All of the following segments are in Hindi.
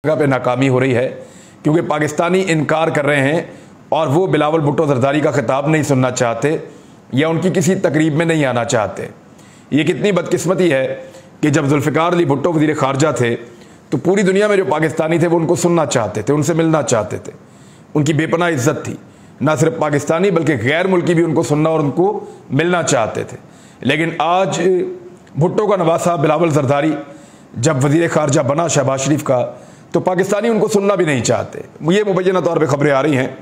पे नाकामी हो रही है क्योंकि पाकिस्तानी इनकार कर रहे हैं और वो बिलावल भुट्टो जरदारी का खिताब नहीं सुनना चाहते या उनकी किसी तकरीब में नहीं आना चाहते। ये कितनी बदकिस्मती है कि जब जुल्फ़िकार अली भुट्टो वज़ीर ख़ारजा थे तो पूरी दुनिया में जो पाकिस्तानी थे वो उनको सुनना चाहते थे, उनसे मिलना चाहते थे, उनकी बेपनाह इज्जत थी। ना सिर्फ पाकिस्तानी बल्कि गैर मुल्की भी उनको सुनना और उनको मिलना चाहते थे। लेकिन आज भुट्टो का नवासा बिलावल जरदारी जब वज़ीर ख़ारजा बना शहबाज शरीफ का, तो पाकिस्तानी उनको सुनना भी नहीं चाहते। ये मुबैना तौर पे खबरें आ रही हैं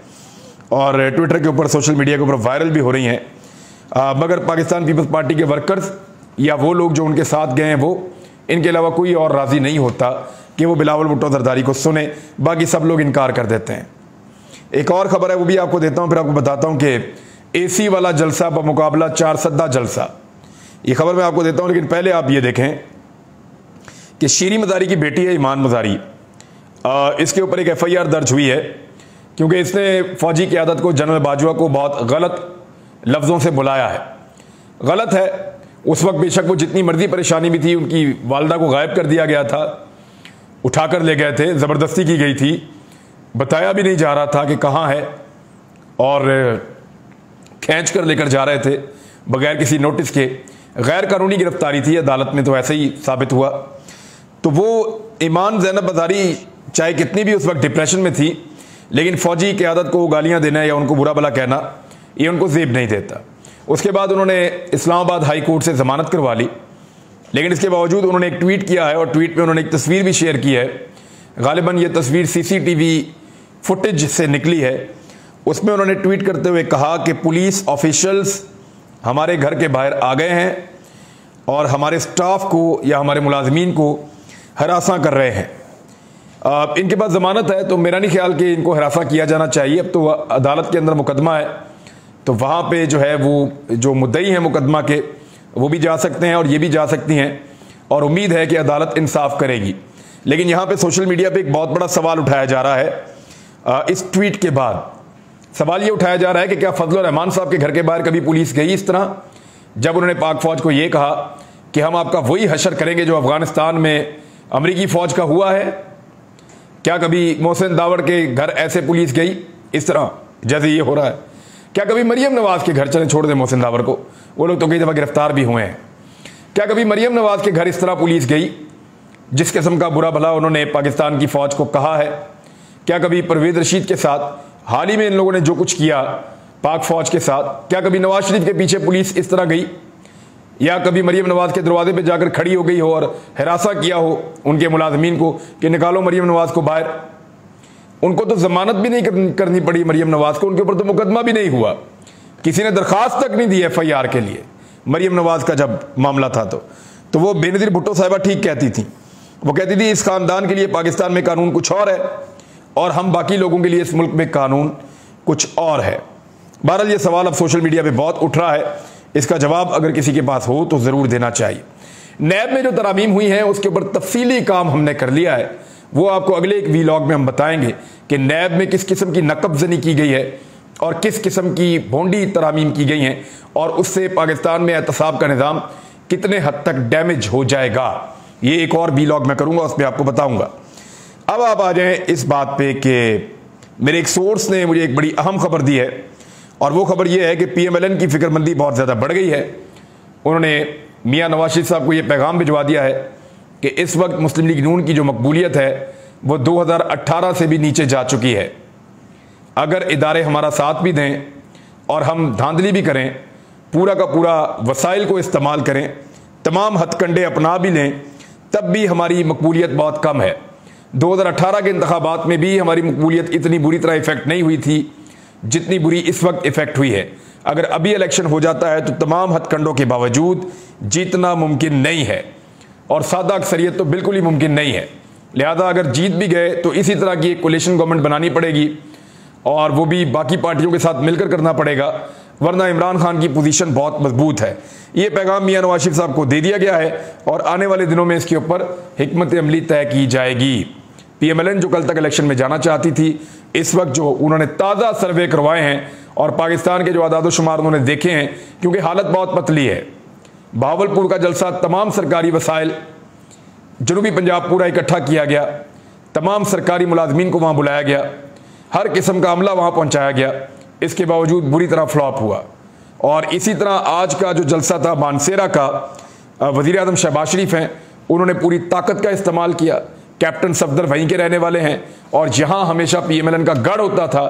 और ट्विटर के ऊपर, सोशल मीडिया के ऊपर वायरल भी हो रही हैं। मगर पाकिस्तान पीपल्स पार्टी के वर्कर्स या वो लोग जो उनके साथ गए हैं, वो इनके अलावा कोई और राज़ी नहीं होता कि वो बिलावल भुट्टो जरदारी को सुने। बाकी सब लोग इनकार कर देते हैं। एक और ख़बर है, वो भी आपको देता हूँ, फिर आपको बताता हूँ कि AC वाला जलसा बमुकाबला 4 सद्दा जलसा। ये खबर मैं आपको देता हूँ, लेकिन पहले आप ये देखें कि शीरी मज़ारी की बेटी है ईमान मज़ारी, इसके ऊपर एक FIR दर्ज हुई है क्योंकि इसने फ़ौजी क़यादत को, जनरल बाजवा को बहुत गलत लफ्ज़ों से बुलाया है। गलत है। उस वक्त बेशक वो जितनी मर्जी परेशानी भी थी, उनकी वालदा को गायब कर दिया गया था, उठाकर ले गए थे, ज़बरदस्ती की गई थी, बताया भी नहीं जा रहा था कि कहाँ है और खींच कर लेकर जा रहे थे बगैर किसी नोटिस के। गैर कानूनी गिरफ्तारी थी, अदालत में तो ऐसे ही साबित हुआ। तो वो ईमान ज़ैनब मज़ारी चाहे कितनी भी उस वक्त डिप्रेशन में थी, लेकिन फ़ौजी क़यादत को गालियाँ देना या उनको बुरा भला कहना ये उनको ज़ेब नहीं देता। उसके बाद उन्होंने इस्लामाबाद हाई कोर्ट से ज़मानत करवा ली, लेकिन इसके बावजूद उन्होंने एक ट्वीट किया है और ट्वीट में उन्होंने एक तस्वीर भी शेयर की है। गालिबन ये तस्वीर CCTV फुटेज से निकली है। उसमें उन्होंने ट्वीट करते हुए कहा कि पुलिस ऑफिशियल्स हमारे घर के बाहर आ गए हैं और हमारे स्टाफ को या हमारे मुलाजमीन को हरासा कर रहे हैं। इनके पास ज़मानत है, तो मेरा नहीं ख्याल कि इनको हरासा किया जाना चाहिए। अब तो अदालत के अंदर मुकदमा है, तो वहाँ पे जो है वो जो मुद्दई हैं मुकदमा के, वो भी जा सकते हैं और ये भी जा सकती हैं और उम्मीद है कि अदालत इंसाफ करेगी। लेकिन यहाँ पे सोशल मीडिया पे एक बहुत बड़ा सवाल उठाया जा रहा है। इस ट्वीट के बाद सवाल ये उठाया जा रहा है कि क्या फजल रहमान साहब के घर के बाहर कभी पुलिस गई इस तरह, जब उन्होंने पाक फ़ौज को ये कहा कि हम आपका वही हशर करेंगे जो अफगानिस्तान में अमरीकी फ़ौज का हुआ है। क्या कभी मोहसिन दावड़ के घर ऐसे पुलिस गई इस तरह जैसे ये हो रहा है? क्या कभी मरियम नवाज के घर, चले छोड़ दें मोहसिन दावड़ को, वो लोग तो कई दफ़ा गिरफ्तार भी हुए हैं, क्या कभी मरियम नवाज के घर इस तरह पुलिस गई जिस किस्म का बुरा भला उन्होंने पाकिस्तान की फ़ौज को कहा है? क्या कभी परवेज़ रशीद के साथ हाल ही में इन लोगों ने जो कुछ किया पाक फ़ौज के साथ, क्या कभी नवाज शरीफ के पीछे पुलिस इस तरह गई? या कभी मरियम नवाज के दरवाजे पे जाकर खड़ी हो गई हो और हिरासा किया हो उनके मुलाजमीन को कि निकालो मरियम नवाज को बाहर? उनको तो जमानत भी नहीं करनी पड़ी मरियम नवाज को, उनके ऊपर तो मुकदमा भी नहीं हुआ, किसी ने दरखास्त तक नहीं दी FIR के लिए मरियम नवाज का जब मामला था। तो वो बेनज़ीर भुट्टो साहिबा ठीक कहती थी। वो कहती थी इस ख़ानदान के लिए पाकिस्तान में कानून कुछ और है और हम बाकी लोगों के लिए इस मुल्क में कानून कुछ और है। बहरहाल ये सवाल अब सोशल मीडिया पर बहुत उठ रहा है, इसका जवाब अगर किसी के पास हो तो ज़रूर देना चाहिए। नैब में जो तरामीम हुई हैं उसके ऊपर तफसीली काम हमने कर लिया है, वो आपको अगले एक वीलॉग में हम बताएंगे कि नैब में किस किस्म की नकबजनी की गई है और किस किस्म की भोंडी तरामीम की गई हैं और उससे पाकिस्तान में एहतसाब का निज़ाम कितने हद तक डैमेज हो जाएगा। ये एक और वीलॉग मैं करूँगा, उस पर आपको बताऊँगा। अब आप आ जाएँ इस बात पे कि मेरे एक सोर्स ने मुझे एक बड़ी अहम खबर दी है और वो खबर ये है कि PMLN की फ़िक्रमंदी बहुत ज़्यादा बढ़ गई है। उन्होंने मियाँ नवाज शरीफ साहब को ये पैगाम भिजवा दिया है कि इस वक्त मुस्लिम लीग नून की जो मकबूलियत है वो 2018 से भी नीचे जा चुकी है। अगर इदारे हमारा साथ भी दें और हम धांधली भी करें, पूरा का पूरा वसाइल को इस्तेमाल करें, तमाम हथकंडे अपना भी लें, तब भी हमारी मकबूलियत बहुत कम है। 2018 के इंतखाबात में भी हमारी मकबूलियत इतनी बुरी तरह इफ़ेक्ट नहीं हुई थी जितनी बुरी इस वक्त इफ़ेक्ट हुई है। अगर अभी इलेक्शन हो जाता है तो तमाम हथकंडों के बावजूद जीतना मुमकिन नहीं है और सादा अक्सरियत तो बिल्कुल ही मुमकिन नहीं है। लिहाजा अगर जीत भी गए तो इसी तरह की एक कोलिशन गवर्नमेंट बनानी पड़ेगी और वो भी बाकी पार्टियों के साथ मिलकर करना पड़ेगा, वरना इमरान खान की पोजीशन बहुत मजबूत है। ये पैगाम मियाँ नवाज शरीफ साहब को दे दिया गया है और आने वाले दिनों में इसके ऊपर हिकमत अमली तय की जाएगी। PMLN जो कल तक इलेक्शन में जाना चाहती थी, इस वक्त जो उन्होंने ताज़ा सर्वे करवाए हैं और पाकिस्तान के जो आदाद शुमार उन्होंने देखे हैं, क्योंकि हालत बहुत पतली है। बहावलपुर का जलसा तमाम सरकारी वसाइल जनूबी पंजाब पूरा इकट्ठा किया गया, तमाम सरकारी मुलाजमीन को वहाँ बुलाया गया, हर किस्म का अमला वहाँ पहुँचाया गया, इसके बावजूद बुरी तरह फ्लॉप हुआ। और इसी तरह आज का जो जलसा था मानसेरा का, वज़ीर आज़म शहबाज शरीफ हैं, उन्होंने पूरी ताकत का इस्तेमाल किया। कैप्टन सफदर वहीं के रहने वाले हैं और जहाँ हमेशा PMLN का गढ़ होता था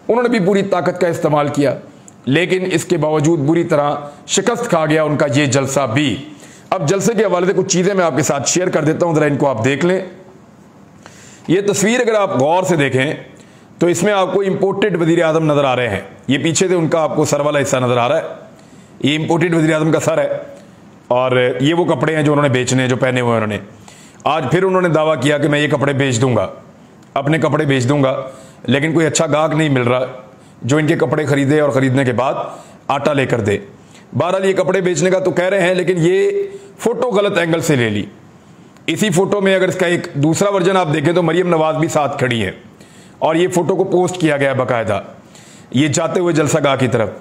उन्होंने भी पूरी ताकत का इस्तेमाल किया, लेकिन इसके बावजूद बुरी तरह शिकस्त खा गया उनका ये जलसा भी। अब जलसे के हवाले से कुछ चीज़ें मैं आपके साथ शेयर कर देता हूँ, ज़रा इनको आप देख लें। ये तस्वीर अगर आप गौर से देखें तो इसमें आपको इम्पोर्टेड वज़ीर आज़म नज़र आ रहे हैं। ये पीछे से उनका आपको सर वाला हिस्सा नज़र आ रहा है, ये इम्पोर्टेड वज़ीर आज़म का सर है और ये वो कपड़े हैं जो उन्होंने बेचने हैं, जो पहने हुए उन्होंने। आज फिर उन्होंने दावा किया कि मैं ये कपड़े बेच दूंगा, अपने कपड़े बेच दूंगा, लेकिन कोई अच्छा गाहक नहीं मिल रहा जो इनके कपड़े खरीदे और ख़रीदने के बाद आटा लेकर दे। बहरहाल ये कपड़े बेचने का तो कह रहे हैं, लेकिन ये फ़ोटो गलत एंगल से ले ली। इसी फ़ोटो में अगर इसका एक दूसरा वर्जन आप देखें तो मरियम नवाज़ भी साथ खड़ी है और ये फ़ोटो को पोस्ट किया गया बाकायदा, ये जाते हुए जलसा गाह की तरफ।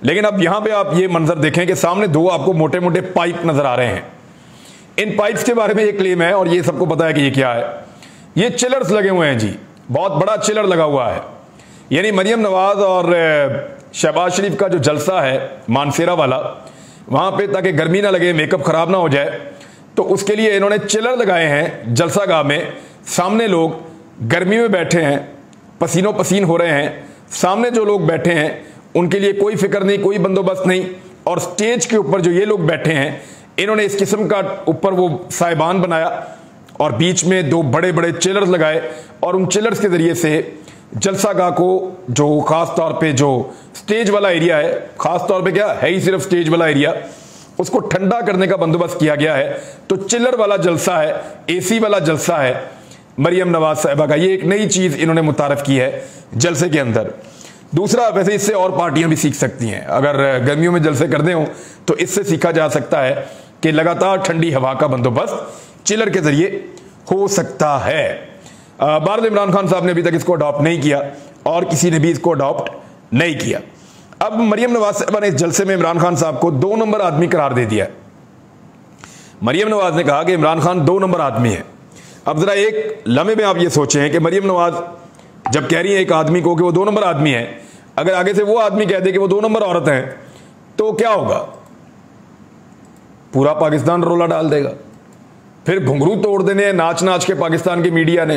लेकिन अब यहाँ पे आप ये मंजर देखें कि सामने दो आपको मोटे मोटे पाइप नज़र आ रहे हैं। इन पाइप्स के बारे में एक क्लेम है और ये सबको पता है कि ये क्या है। ये चिलर्स लगे हुए हैं जी, बहुत बड़ा चिलर लगा हुआ है। यानी मरियम नवाज़ और शहबाज शरीफ का जो जलसा है मानसेरा वाला, वहाँ पे ताकि गर्मी ना लगे, मेकअप ख़राब ना हो जाए, तो उसके लिए इन्होंने चिलर लगाए हैं जलसा गाह में। सामने लोग गर्मी में बैठे हैं, पसीनों पसीन हो रहे हैं। सामने जो लोग बैठे हैं उनके लिए कोई फिक्र नहीं, कोई बंदोबस्त नहीं। और स्टेज के ऊपर जो ये लोग बैठे हैं, इन्होंने इस किस्म का ऊपर वो साइबान बनाया और बीच में दो बड़े बड़े चिलर्स लगाए और उन चिलर्स के ज़रिए से जलसा गाह को, जो ख़ास तौर पे जो स्टेज वाला एरिया है, ख़ास तौर पे क्या है ही सिर्फ स्टेज वाला एरिया, उसको ठंडा करने का बंदोबस्त किया गया है। तो चिलर वाला जलसा है, AC वाला जलसा है मरियम नवाज साहिबा का। ये एक नई चीज़ इन्होंने मुतारफ़ की है जलसे के अंदर। दूसरा, वैसे इससे और पार्टियां भी सीख सकती हैं। अगर गर्मियों में जलसे करने हो तो इससे सीखा जा सकता है कि लगातार ठंडी हवा का बंदोबस्त चिलर के ज़रिए हो सकता है। बहरहाल इमरान खान साहब ने अभी तक इसको अडॉप्ट नहीं किया और किसी ने भी इसको अडॉप्ट नहीं किया। अब मरियम नवाज साहिबा ने इस जलसे में इमरान खान साहब को 2 नंबर आदमी करार दे दिया। मरियम नवाज ने कहा कि इमरान खान 2 नंबर आदमी है। अब ज़रा एक लम्हे में आप ये सोचें कि मरियम नवाज जब कह रही है एक आदमी को कि वो 2 नंबर आदमी है, अगर आगे से वो आदमी कह दे कि वो 2 नंबर औरत है तो क्या होगा? पूरा पाकिस्तान रोला डाल देगा। फिर घुंघरू तोड़ देने नाच नाच के पाकिस्तान के मीडिया ने।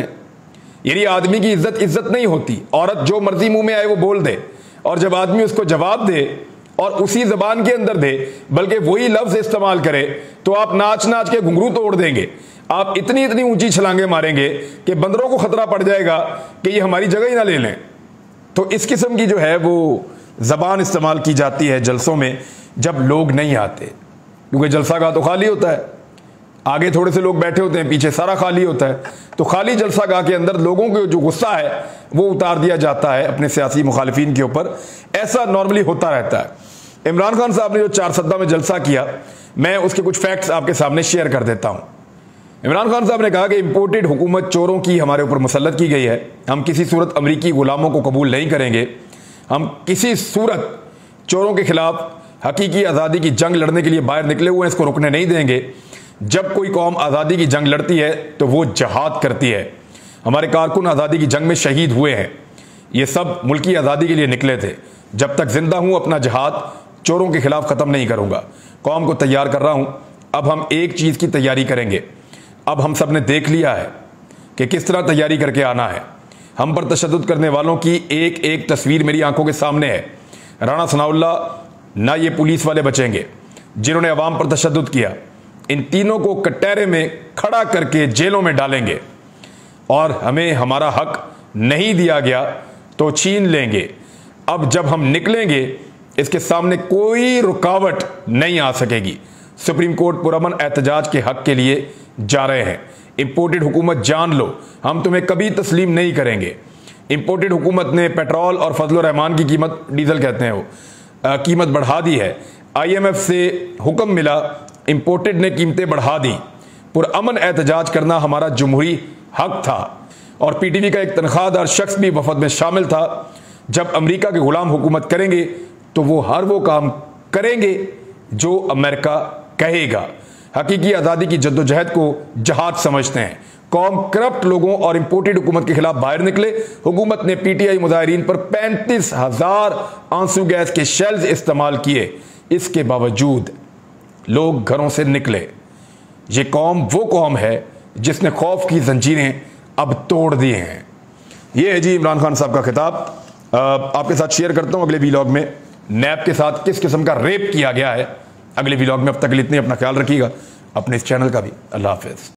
यानी आदमी की इज्जत नहीं होती। औरत जो मर्जी मुंह में आए वो बोल दे, और जब आदमी उसको जवाब दे और उसी जबान के अंदर दे, बल्कि वही लफ्ज इस्तेमाल करे, तो आप नाच नाच के घुंघरू तोड़ देंगे। आप इतनी ऊंची छलांगे मारेंगे कि बंदरों को खतरा पड़ जाएगा कि ये हमारी जगह ही ना ले लें। तो इस किस्म की जो है वो जबान इस्तेमाल की जाती है जलसों में जब लोग नहीं आते, क्योंकि जलसा गाह तो खाली होता है, आगे थोड़े से लोग बैठे होते हैं, पीछे सारा खाली होता है। तो खाली जलसा गाह के अंदर लोगों को जो गुस्सा है वो उतार दिया जाता है अपने सियासी मुखालिफिन के ऊपर। ऐसा नॉर्मली होता रहता है। इमरान खान साहब ने जो 4 सद्दा में जलसा किया, मैं उसके कुछ फैक्ट्स आपके सामने शेयर कर देता हूँ। इमरान खान साहब ने कहा कि इम्पोर्टेड हुकूमत चोरों की हमारे ऊपर मुसल्लत की गई है। हम किसी सूरत अमरीकी गुलामों को कबूल नहीं करेंगे। हम किसी सूरत चोरों के खिलाफ हकीकी आज़ादी की जंग लड़ने के लिए बाहर निकले हुए हैं, इसको रुकने नहीं देंगे। जब कोई कौम आज़ादी की जंग लड़ती है तो वो जहाद करती है। हमारे कारकुन आज़ादी की जंग में शहीद हुए हैं। ये सब मुल्की आज़ादी के लिए निकले थे। जब तक जिंदा हूँ अपना जहाद चोरों के खिलाफ ख़त्म नहीं करूँगा। कौम को तैयार कर रहा हूँ। अब हम एक चीज़ की तैयारी करेंगे। अब हम सब ने देख लिया है कि किस तरह तैयारी करके आना है। हम पर तशद्दुद करने वालों की एक एक तस्वीर मेरी आंखों के सामने है। राणा सनाउल्लाह ना ये पुलिस वाले बचेंगे जिन्होंने अवाम पर तशद्दुद किया। इन तीनों को कटहरे में खड़ा करके जेलों में डालेंगे और हमें हमारा हक नहीं दिया गया तो छीन लेंगे। अब जब हम निकलेंगे इसके सामने कोई रुकावट नहीं आ सकेगी। सुप्रीम कोर्ट पुरअमन एहतजाज के हक के लिए जा रहे हैं। इंपोर्टेड हुकूमत जान लो, हम तुम्हें कभी तस्लीम नहीं करेंगे। इंपोर्टेड हुकूमत ने पेट्रोल और फजल रहमान की कीमत, डीजल कहते हैं वो, कीमत बढ़ा दी है। IMF से हुक्म मिला, इंपोर्टेड ने कीमतें बढ़ा दी। पुरअमन एहतजाज करना हमारा जमहूरी हक था। और PTV का एक तनख्वाहदार शख्स भी वफद में शामिल था। जब अमेरिका के गुलाम हुकूमत करेंगे तो वो हर वो काम करेंगे जो अमेरिका कहेगा। हकीकी आज़ादी की जद्दोजहद को जहाद समझते हैं। कौम करप्ट लोगों और इंपोर्टेड हुकूमत के खिलाफ बाहर निकले। हुकूमत ने पीटीआई मुजाहिरीन पर 35,000 आंसू गैस के शेल्स इस्तेमाल किए। इसके बावजूद लोग घरों से निकले। ये कौम वो कौम है जिसने खौफ की जंजीरें अब तोड़ दी हैं। ये है जी इमरान खान साहब का खिताब। आपके साथ शेयर करता हूं अगले वीलॉग में नैब के साथ किस किस्म का रेप किया गया है। अगले वीलॉग में अब तक के लिए इतने, अपना ख्याल रखिएगा, अपने इस चैनल का भी। अल्लाह हाफिज़।